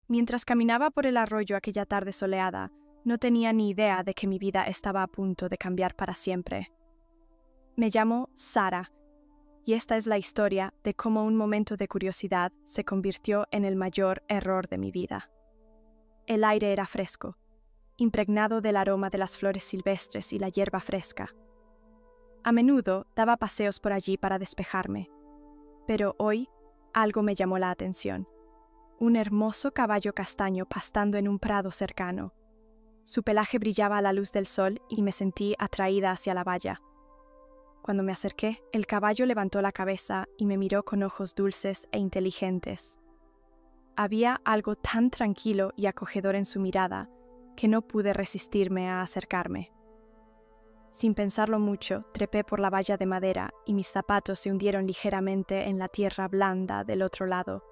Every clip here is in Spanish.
Mientras caminaba por el arroyo aquella tarde soleada, no tenía ni idea de que mi vida estaba a punto de cambiar para siempre. Me llamo Sara, y esta es la historia de cómo un momento de curiosidad se convirtió en el mayor error de mi vida. El aire era fresco, impregnado del aroma de las flores silvestres y la hierba fresca. A menudo daba paseos por allí para despejarme, pero hoy algo me llamó la atención. Un hermoso caballo castaño pastando en un prado cercano. Su pelaje brillaba a la luz del sol y me sentí atraída hacia la valla. Cuando me acerqué, el caballo levantó la cabeza y me miró con ojos dulces e inteligentes. Había algo tan tranquilo y acogedor en su mirada que no pude resistirme a acercarme. Sin pensarlo mucho, trepé por la valla de madera y mis zapatos se hundieron ligeramente en la tierra blanda del otro lado.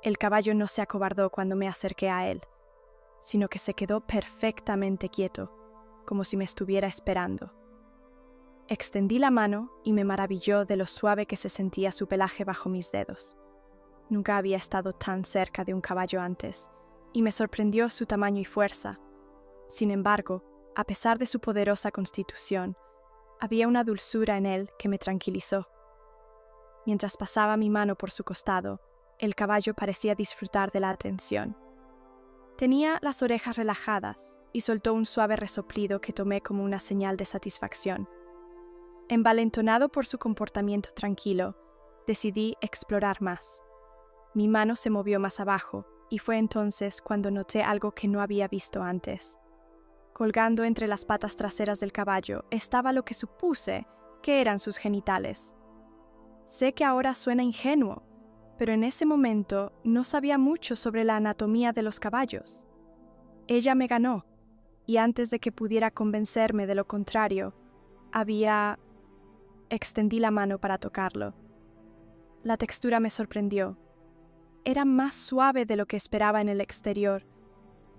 El caballo no se acobardó cuando me acerqué a él, sino que se quedó perfectamente quieto, como si me estuviera esperando. Extendí la mano y me maravilló de lo suave que se sentía su pelaje bajo mis dedos. Nunca había estado tan cerca de un caballo antes, y me sorprendió su tamaño y fuerza. Sin embargo, a pesar de su poderosa constitución, había una dulzura en él que me tranquilizó. Mientras pasaba mi mano por su costado, el caballo parecía disfrutar de la atención. Tenía las orejas relajadas y soltó un suave resoplido que tomé como una señal de satisfacción. Envalentonado por su comportamiento tranquilo, decidí explorar más. Mi mano se movió más abajo y fue entonces cuando noté algo que no había visto antes. Colgando entre las patas traseras del caballo estaba lo que supuse que eran sus genitales. Sé que ahora suena ingenuo, pero en ese momento no sabía mucho sobre la anatomía de los caballos. Ella me ganó, y antes de que pudiera convencerme de lo contrario, extendí la mano para tocarlo. La textura me sorprendió. Era más suave de lo que esperaba en el exterior,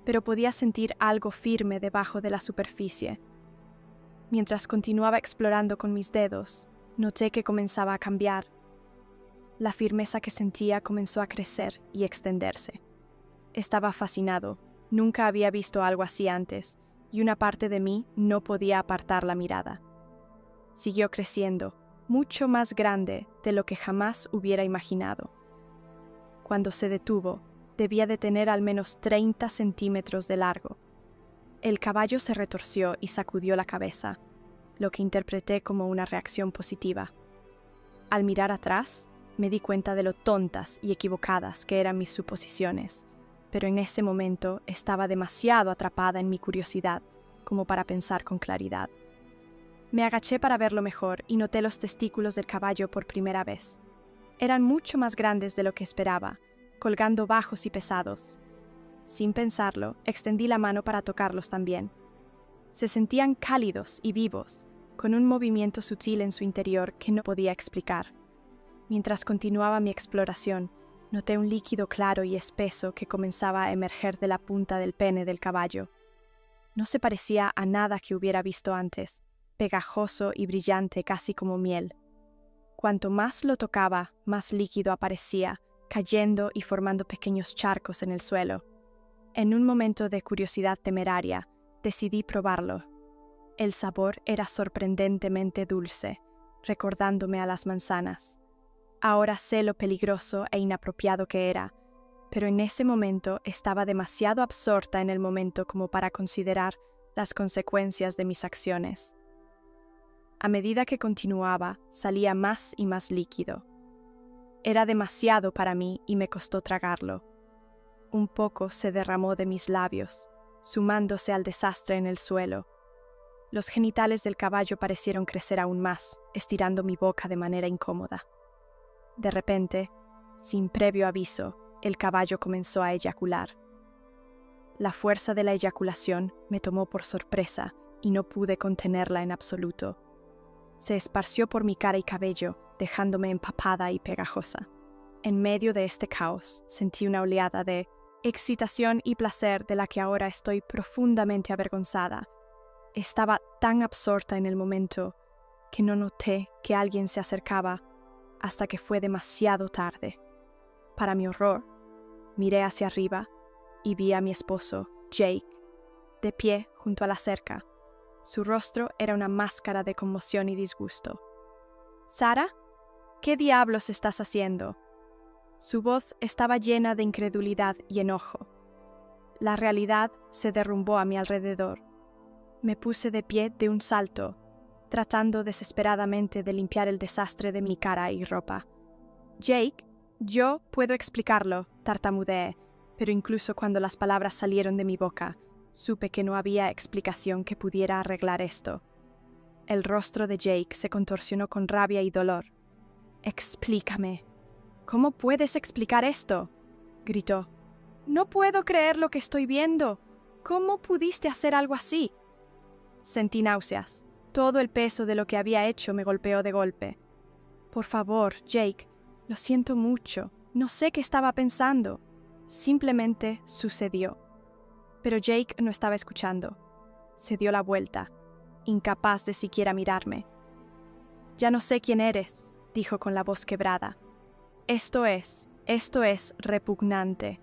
pero podía sentir algo firme debajo de la superficie. Mientras continuaba explorando con mis dedos, noté que comenzaba a cambiar. La firmeza que sentía comenzó a crecer y extenderse. Estaba fascinado, nunca había visto algo así antes, y una parte de mí no podía apartar la mirada. Siguió creciendo, mucho más grande de lo que jamás hubiera imaginado. Cuando se detuvo, debía de tener al menos 30 centímetros de largo. El caballo se retorció y sacudió la cabeza, lo que interpreté como una reacción positiva. Al mirar atrás, me di cuenta de lo tontas y equivocadas que eran mis suposiciones, pero en ese momento estaba demasiado atrapada en mi curiosidad como para pensar con claridad. Me agaché para verlo mejor y noté los testículos del caballo por primera vez. Eran mucho más grandes de lo que esperaba, colgando bajos y pesados. Sin pensarlo, extendí la mano para tocarlos también. Se sentían cálidos y vivos, con un movimiento sutil en su interior que no podía explicar. Mientras continuaba mi exploración, noté un líquido claro y espeso que comenzaba a emerger de la punta del pene del caballo. No se parecía a nada que hubiera visto antes, pegajoso y brillante casi como miel. Cuanto más lo tocaba, más líquido aparecía, cayendo y formando pequeños charcos en el suelo. En un momento de curiosidad temeraria, decidí probarlo. El sabor era sorprendentemente dulce, recordándome a las manzanas. Ahora sé lo peligroso e inapropiado que era, pero en ese momento estaba demasiado absorta en el momento como para considerar las consecuencias de mis acciones. A medida que continuaba, salía más y más líquido. Era demasiado para mí y me costó tragarlo. Un poco se derramó de mis labios, sumándose al desastre en el suelo. Los genitales del caballo parecieron crecer aún más, estirando mi boca de manera incómoda. De repente, sin previo aviso, el caballo comenzó a eyacular. La fuerza de la eyaculación me tomó por sorpresa y no pude contenerla en absoluto. Se esparció por mi cara y cabello, dejándome empapada y pegajosa. En medio de este caos, sentí una oleada de excitación y placer de la que ahora estoy profundamente avergonzada. Estaba tan absorta en el momento que no noté que alguien se acercaba hasta que fue demasiado tarde. Para mi horror, Miré hacia arriba y vi a mi esposo, Jake, de pie junto a la cerca. Su rostro era una máscara de conmoción y disgusto. «¿Sara? ¿Qué diablos estás haciendo?» Su voz estaba llena de incredulidad y enojo. La realidad se derrumbó a mi alrededor. Me puse de pie de un salto, tratando desesperadamente de limpiar el desastre de mi cara y ropa. «Jake, yo puedo explicarlo», tartamudeé, pero incluso cuando las palabras salieron de mi boca, supe que no había explicación que pudiera arreglar esto. El rostro de Jake se contorsionó con rabia y dolor. «Explícame. ¿Cómo puedes explicar esto?», gritó. «No puedo creer lo que estoy viendo. ¿Cómo pudiste hacer algo así?». Sentí náuseas. Todo el peso de lo que había hecho me golpeó de golpe. «Por favor, Jake, lo siento mucho. No sé qué estaba pensando. Simplemente sucedió». Pero Jake no estaba escuchando. Se dio la vuelta, incapaz de siquiera mirarme. «Ya no sé quién eres», dijo con la voz quebrada. Esto es repugnante.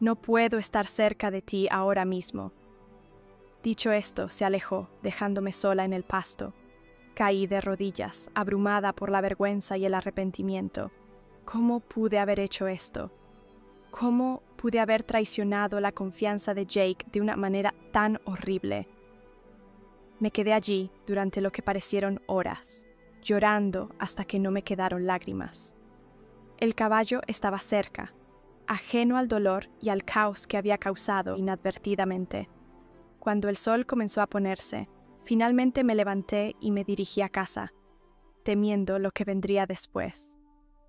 No puedo estar cerca de ti ahora mismo». Dicho esto, se alejó, dejándome sola en el pasto. Caí de rodillas, abrumada por la vergüenza y el arrepentimiento. ¿Cómo pude haber hecho esto? ¿Cómo pude haber traicionado la confianza de Jake de una manera tan horrible? Me quedé allí durante lo que parecieron horas, llorando hasta que no me quedaron lágrimas. El caballo estaba cerca, ajeno al dolor y al caos que había causado inadvertidamente. Cuando el sol comenzó a ponerse, finalmente me levanté y me dirigí a casa, temiendo lo que vendría después.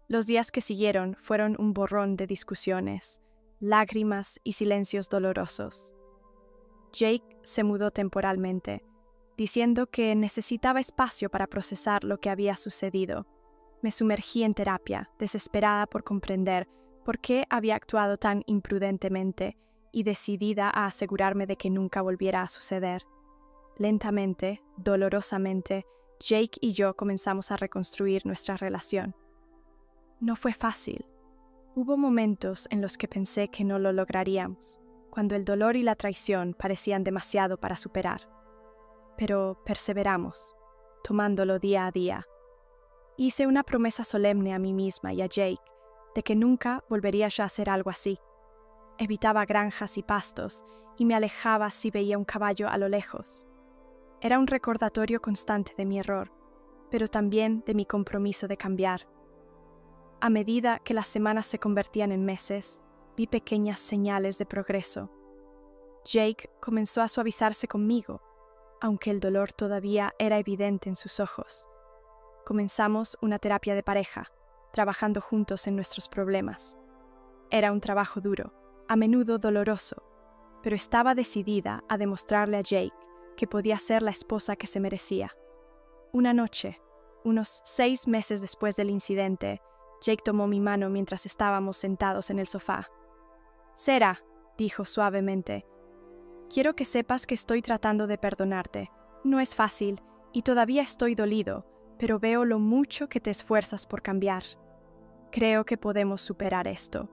Los días que siguieron fueron un borrón de discusiones, lágrimas y silencios dolorosos. Jake se mudó temporalmente, diciendo que necesitaba espacio para procesar lo que había sucedido. Me sumergí en terapia, desesperada por comprender por qué había actuado tan imprudentemente y decidida a asegurarme de que nunca volviera a suceder. Lentamente, dolorosamente, Jake y yo comenzamos a reconstruir nuestra relación. No fue fácil. Hubo momentos en los que pensé que no lo lograríamos, cuando el dolor y la traición parecían demasiado para superar. Pero perseveramos, tomándolo día a día. Hice una promesa solemne a mí misma y a Jake de que nunca volvería yo a hacer algo así. Evitaba granjas y pastos y me alejaba si veía un caballo a lo lejos. Era un recordatorio constante de mi error, pero también de mi compromiso de cambiar. A medida que las semanas se convertían en meses, vi pequeñas señales de progreso. Jake comenzó a suavizarse conmigo, aunque el dolor todavía era evidente en sus ojos. Comenzamos una terapia de pareja, trabajando juntos en nuestros problemas. Era un trabajo duro, a menudo doloroso, pero estaba decidida a demostrarle a Jake que podía ser la esposa que se merecía. Una noche, unos 6 meses después del incidente, Jake tomó mi mano mientras estábamos sentados en el sofá. «Sara», dijo suavemente, «quiero que sepas que estoy tratando de perdonarte. No es fácil y todavía estoy dolido, pero veo lo mucho que te esfuerzas por cambiar. Creo que podemos superar esto».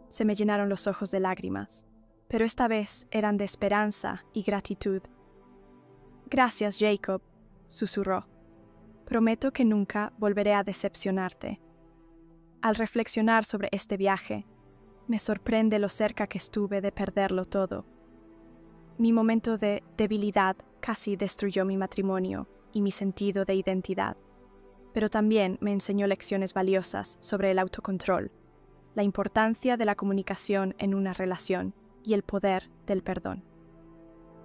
Se me llenaron los ojos de lágrimas, pero esta vez eran de esperanza y gratitud. «Gracias, Jacob», susurró. «Prometo que nunca volveré a decepcionarte». Al reflexionar sobre este viaje, me sorprende lo cerca que estuve de perderlo todo. Mi momento de debilidad casi destruyó mi matrimonio y mi sentido de identidad, pero también me enseñó lecciones valiosas sobre el autocontrol, la importancia de la comunicación en una relación y el poder del perdón.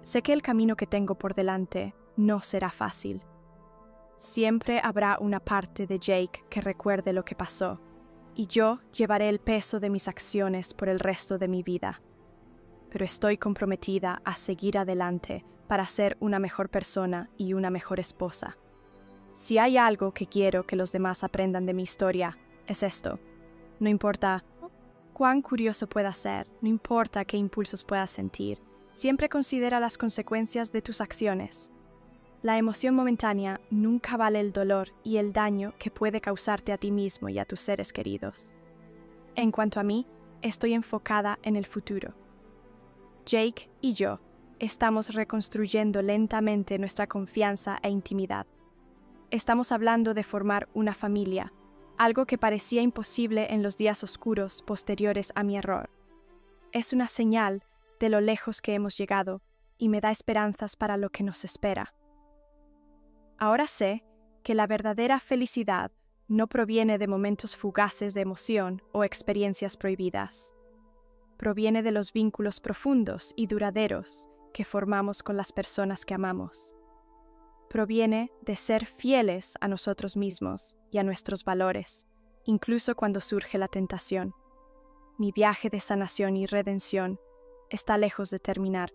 Sé que el camino que tengo por delante no será fácil. Siempre habrá una parte de Jake que recuerde lo que pasó, y yo llevaré el peso de mis acciones por el resto de mi vida. Pero estoy comprometida a seguir adelante para ser una mejor persona y una mejor esposa. Si hay algo que quiero que los demás aprendan de mi historia, es esto. No importa cuán curioso pueda ser, no importa qué impulsos puedas sentir, siempre considera las consecuencias de tus acciones. La emoción momentánea nunca vale el dolor y el daño que puede causarte a ti mismo y a tus seres queridos. En cuanto a mí, estoy enfocada en el futuro. Jake y yo estamos reconstruyendo lentamente nuestra confianza e intimidad. Estamos hablando de formar una familia, algo que parecía imposible en los días oscuros posteriores a mi error. Es una señal de lo lejos que hemos llegado y me da esperanzas para lo que nos espera. Ahora sé que la verdadera felicidad no proviene de momentos fugaces de emoción o experiencias prohibidas. Proviene de los vínculos profundos y duraderos que formamos con las personas que amamos. Proviene de ser fieles a nosotros mismos y a nuestros valores, incluso cuando surge la tentación. Mi viaje de sanación y redención está lejos de terminar,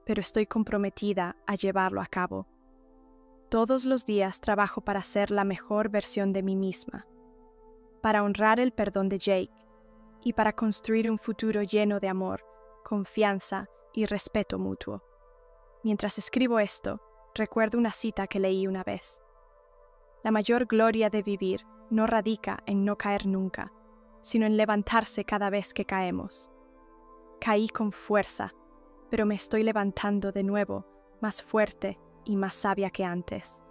pero estoy comprometida a llevarlo a cabo. Todos los días trabajo para ser la mejor versión de mí misma, para honrar el perdón de Jake y para construir un futuro lleno de amor, confianza y respeto mutuo. Mientras escribo esto, recuerdo una cita que leí una vez. La mayor gloria de vivir no radica en no caer nunca, sino en levantarse cada vez que caemos. Caí con fuerza, pero me estoy levantando de nuevo, más fuerte y más sabia que antes.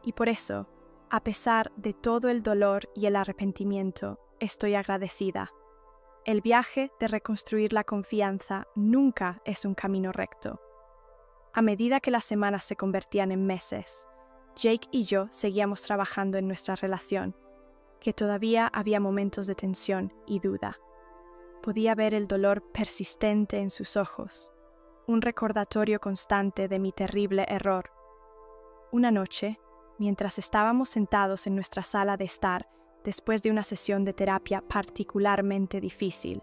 Y por eso, a pesar de todo el dolor y el arrepentimiento, estoy agradecida. El viaje de reconstruir la confianza nunca es un camino recto. A medida que las semanas se convertían en meses, Jake y yo seguíamos trabajando en nuestra relación, que todavía había momentos de tensión y duda. Podía ver el dolor persistente en sus ojos, un recordatorio constante de mi terrible error. Una noche, mientras estábamos sentados en nuestra sala de estar después de una sesión de terapia particularmente difícil,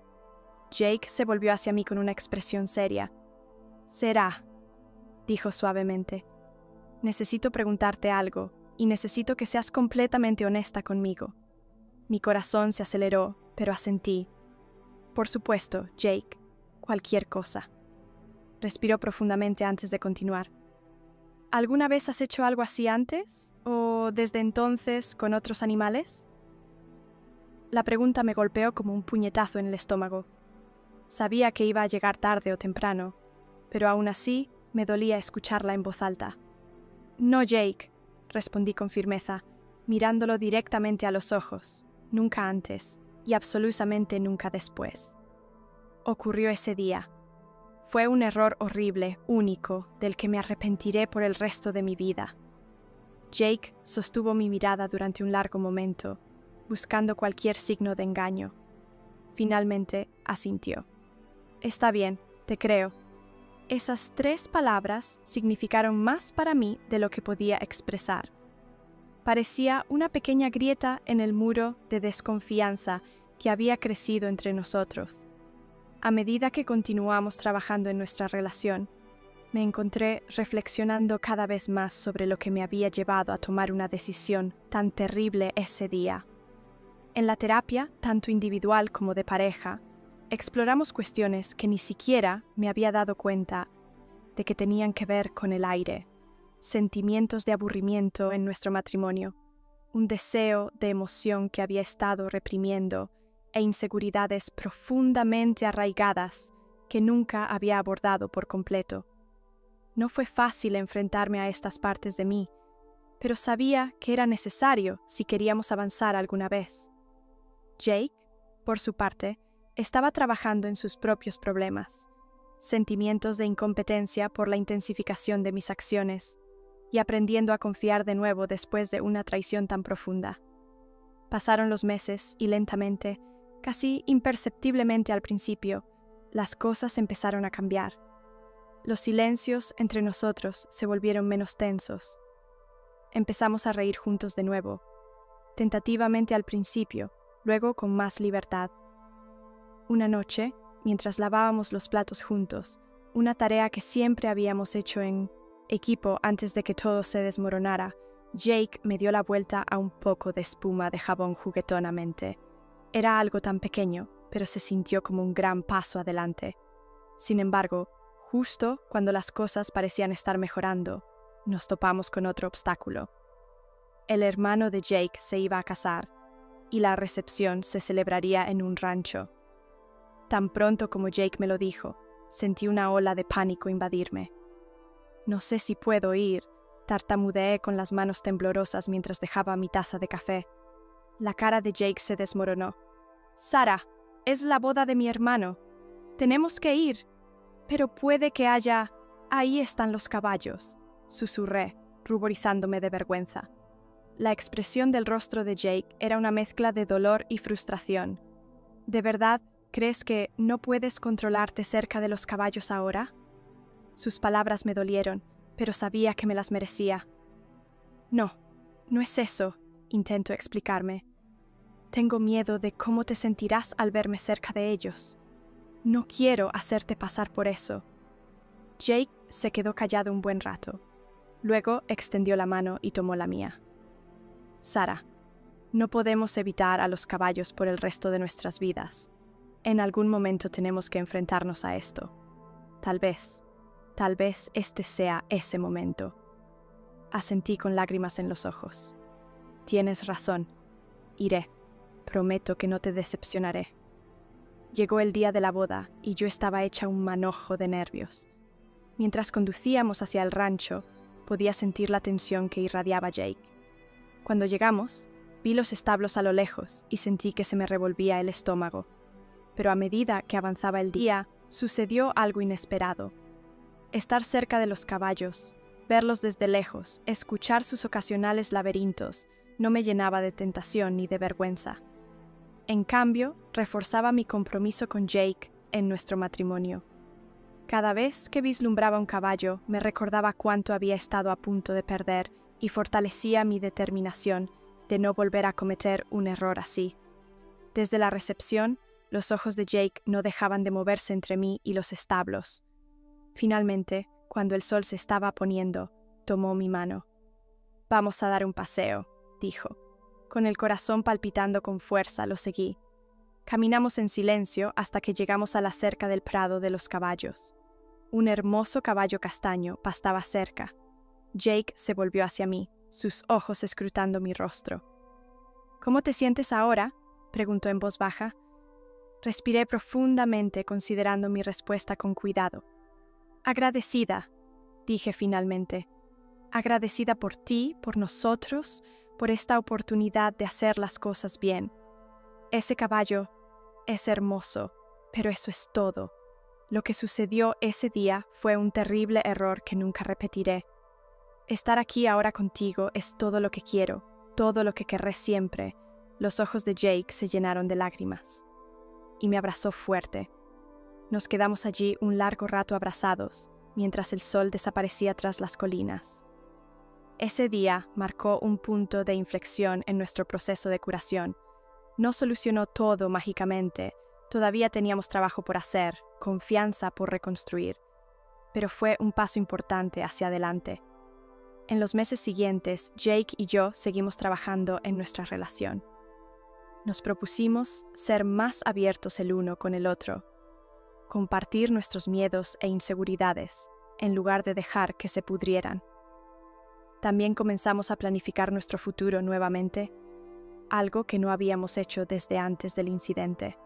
Jake se volvió hacia mí con una expresión seria. «Será», dijo suavemente. «Necesito preguntarte algo, y necesito que seas completamente honesta conmigo». Mi corazón se aceleró, pero asentí. «Por supuesto, Jake, cualquier cosa». Respiró profundamente antes de continuar. ¿Alguna vez has hecho algo así antes? ¿O desde entonces con otros animales? La pregunta me golpeó como un puñetazo en el estómago. Sabía que iba a llegar tarde o temprano, pero aún así me dolía escucharla en voz alta. «No, Jake», respondí con firmeza, mirándolo directamente a los ojos, nunca antes y absolutamente nunca después. Ocurrió ese día. Fue un error horrible, único, del que me arrepentiré por el resto de mi vida. Jake sostuvo mi mirada durante un largo momento, buscando cualquier signo de engaño. Finalmente asintió. «Está bien, te creo». Esas 3 palabras significaron más para mí de lo que podía expresar. Parecía una pequeña grieta en el muro de desconfianza que había crecido entre nosotros. A medida que continuamos trabajando en nuestra relación, me encontré reflexionando cada vez más sobre lo que me había llevado a tomar una decisión tan terrible ese día. En la terapia, tanto individual como de pareja, exploramos cuestiones que ni siquiera me había dado cuenta de que tenían que ver con el aire, sentimientos de aburrimiento en nuestro matrimonio, un deseo de emoción que había estado reprimiendo e inseguridades profundamente arraigadas que nunca había abordado por completo. No fue fácil enfrentarme a estas partes de mí, pero sabía que era necesario si queríamos avanzar alguna vez. Jake, por su parte, estaba trabajando en sus propios problemas, sentimientos de incompetencia por la intensificación de mis acciones, y aprendiendo a confiar de nuevo después de una traición tan profunda. Pasaron los meses y lentamente, casi imperceptiblemente al principio, las cosas empezaron a cambiar. Los silencios entre nosotros se volvieron menos tensos. Empezamos a reír juntos de nuevo, tentativamente al principio, luego con más libertad. Una noche, mientras lavábamos los platos juntos, una tarea que siempre habíamos hecho en equipo antes de que todo se desmoronara, Jake me dio la vuelta a un poco de espuma de jabón juguetonamente. Era algo tan pequeño, pero se sintió como un gran paso adelante. Sin embargo, justo cuando las cosas parecían estar mejorando, nos topamos con otro obstáculo. El hermano de Jake se iba a casar, y la recepción se celebraría en un rancho. Tan pronto como Jake me lo dijo, sentí una ola de pánico invadirme. No sé si puedo ir, tartamudeé con las manos temblorosas mientras dejaba mi taza de café. La cara de Jake se desmoronó. «Sarah, es la boda de mi hermano. Tenemos que ir. Pero puede que haya... Ahí están los caballos», susurré, ruborizándome de vergüenza. La expresión del rostro de Jake era una mezcla de dolor y frustración. ¿De verdad crees que no puedes controlarte cerca de los caballos ahora? Sus palabras me dolieron, pero sabía que me las merecía. No, no es eso, intento explicarme. Tengo miedo de cómo te sentirás al verme cerca de ellos. No quiero hacerte pasar por eso. Jake se quedó callado un buen rato. Luego extendió la mano y tomó la mía. «Sarah, no podemos evitar a los caballos por el resto de nuestras vidas. En algún momento tenemos que enfrentarnos a esto. Tal vez este sea ese momento». Asentí con lágrimas en los ojos. «Tienes razón. Iré. Prometo que no te decepcionaré». Llegó el día de la boda y yo estaba hecha un manojo de nervios. Mientras conducíamos hacia el rancho, podía sentir la tensión que irradiaba Jake. Cuando llegamos, vi los establos a lo lejos y sentí que se me revolvía el estómago. Pero a medida que avanzaba el día, sucedió algo inesperado. Estar cerca de los caballos, verlos desde lejos, escuchar sus ocasionales laberintos, no me llenaba de tentación ni de vergüenza. En cambio, reforzaba mi compromiso con Jake en nuestro matrimonio. Cada vez que vislumbraba un caballo, me recordaba cuánto había estado a punto de perder y fortalecía mi determinación de no volver a cometer un error así. Desde la recepción, los ojos de Jake no dejaban de moverse entre mí y los establos. Finalmente, cuando el sol se estaba poniendo, tomó mi mano. «Vamos a dar un paseo», dijo. Con el corazón palpitando con fuerza, lo seguí. Caminamos en silencio hasta que llegamos a la cerca del prado de los caballos. Un hermoso caballo castaño pastaba cerca. Jake se volvió hacia mí, sus ojos escrutando mi rostro. «¿Cómo te sientes ahora?», preguntó en voz baja. Respiré profundamente, considerando mi respuesta con cuidado. «Agradecida», dije finalmente. «Agradecida por ti, por nosotros, por esta oportunidad de hacer las cosas bien. Ese caballo es hermoso, pero eso es todo. Lo que sucedió ese día fue un terrible error que nunca repetiré. Estar aquí ahora contigo es todo lo que quiero, todo lo que querré siempre». Los ojos de Jake se llenaron de lágrimas. Y me abrazó fuerte. Nos quedamos allí un largo rato abrazados, mientras el sol desaparecía tras las colinas. Ese día marcó un punto de inflexión en nuestro proceso de curación. No solucionó todo mágicamente, todavía teníamos trabajo por hacer, confianza por reconstruir, pero fue un paso importante hacia adelante. En los meses siguientes, Jake y yo seguimos trabajando en nuestra relación. Nos propusimos ser más abiertos el uno con el otro, compartir nuestros miedos e inseguridades, en lugar de dejar que se pudrieran. También comenzamos a planificar nuestro futuro nuevamente, algo que no habíamos hecho desde antes del incidente.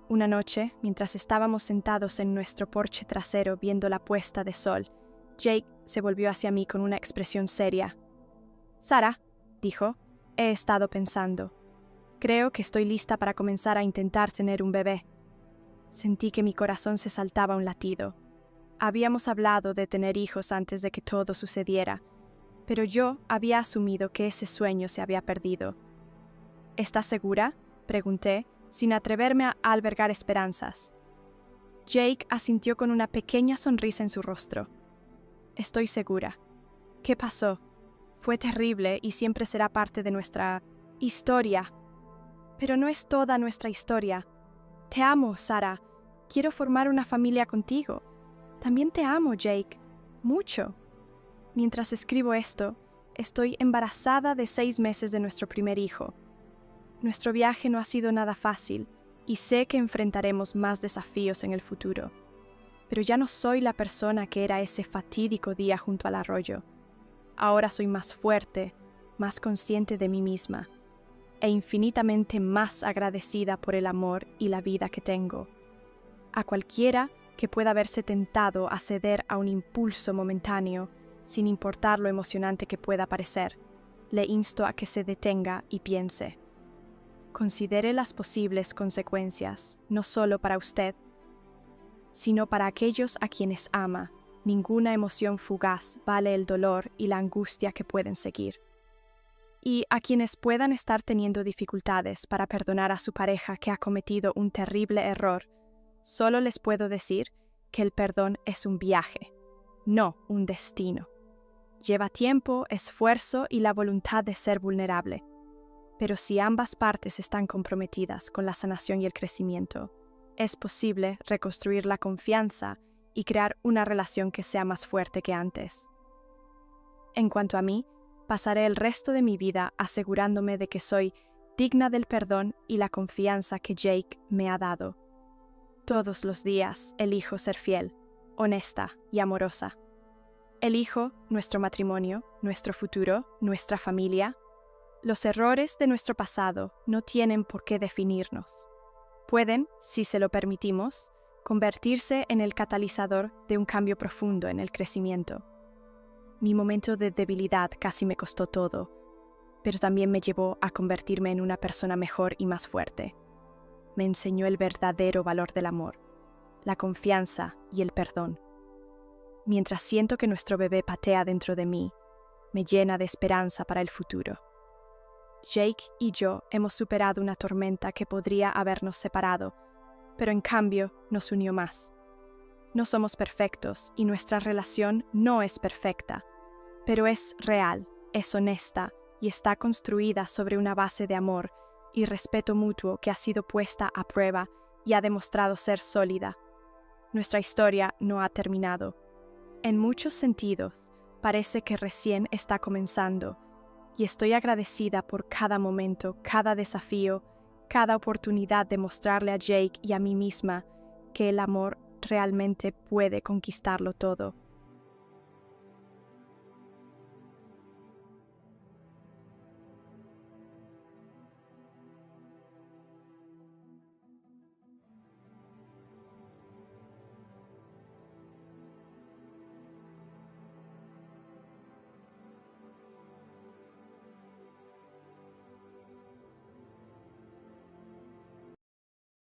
Una noche, mientras estábamos sentados en nuestro porche trasero viendo la puesta de sol, Jake se volvió hacia mí con una expresión seria. «Sarah», dijo, «he estado pensando. Creo que estoy lista para comenzar a intentar tener un bebé». Sentí que mi corazón se saltaba un latido. Habíamos hablado de tener hijos antes de que todo sucediera, pero yo había asumido que ese sueño se había perdido. «¿Estás segura?», pregunté, sin atreverme a albergar esperanzas. Jake asintió con una pequeña sonrisa en su rostro. «Estoy segura». «¿Qué pasó?». «Fue terrible y siempre será parte de nuestra historia». «Pero no es toda nuestra historia. Te amo, Sarah. Quiero formar una familia contigo. También te amo, Jake. Mucho». Mientras escribo esto, estoy embarazada de 6 meses de nuestro primer hijo. Nuestro viaje no ha sido nada fácil y sé que enfrentaremos más desafíos en el futuro. Pero ya no soy la persona que era ese fatídico día junto al arroyo. Ahora soy más fuerte, más consciente de mí misma e infinitamente más agradecida por el amor y la vida que tengo. A cualquiera que pueda verse tentado a ceder a un impulso momentáneo, sin importar lo emocionante que pueda parecer, le insto a que se detenga y piense. Considere las posibles consecuencias, no solo para usted, sino para aquellos a quienes ama. Ninguna emoción fugaz vale el dolor y la angustia que pueden seguir. Y a quienes puedan estar teniendo dificultades para perdonar a su pareja que ha cometido un terrible error, solo les puedo decir que el perdón es un viaje, no un destino. Lleva tiempo, esfuerzo y la voluntad de ser vulnerable. Pero si ambas partes están comprometidas con la sanación y el crecimiento, es posible reconstruir la confianza y crear una relación que sea más fuerte que antes. En cuanto a mí, pasaré el resto de mi vida asegurándome de que soy digna del perdón y la confianza que Jake me ha dado. Todos los días elijo ser fiel, honesta y amorosa. Elijo nuestro matrimonio, nuestro futuro, nuestra familia. Los errores de nuestro pasado no tienen por qué definirnos. Pueden, si se lo permitimos, convertirse en el catalizador de un cambio profundo en el crecimiento. Mi momento de debilidad casi me costó todo, pero también me llevó a convertirme en una persona mejor y más fuerte. Me enseñó el verdadero valor del amor, la confianza y el perdón. Mientras siento que nuestro bebé patea dentro de mí, me llena de esperanza para el futuro. Jake y yo hemos superado una tormenta que podría habernos separado, pero en cambio nos unió más. No somos perfectos y nuestra relación no es perfecta, pero es real, es honesta y está construida sobre una base de amor y respeto mutuo que ha sido puesta a prueba y ha demostrado ser sólida. Nuestra historia no ha terminado. En muchos sentidos, parece que recién está comenzando, y estoy agradecida por cada momento, cada desafío, cada oportunidad de mostrarle a Jake y a mí misma que el amor realmente puede conquistarlo todo.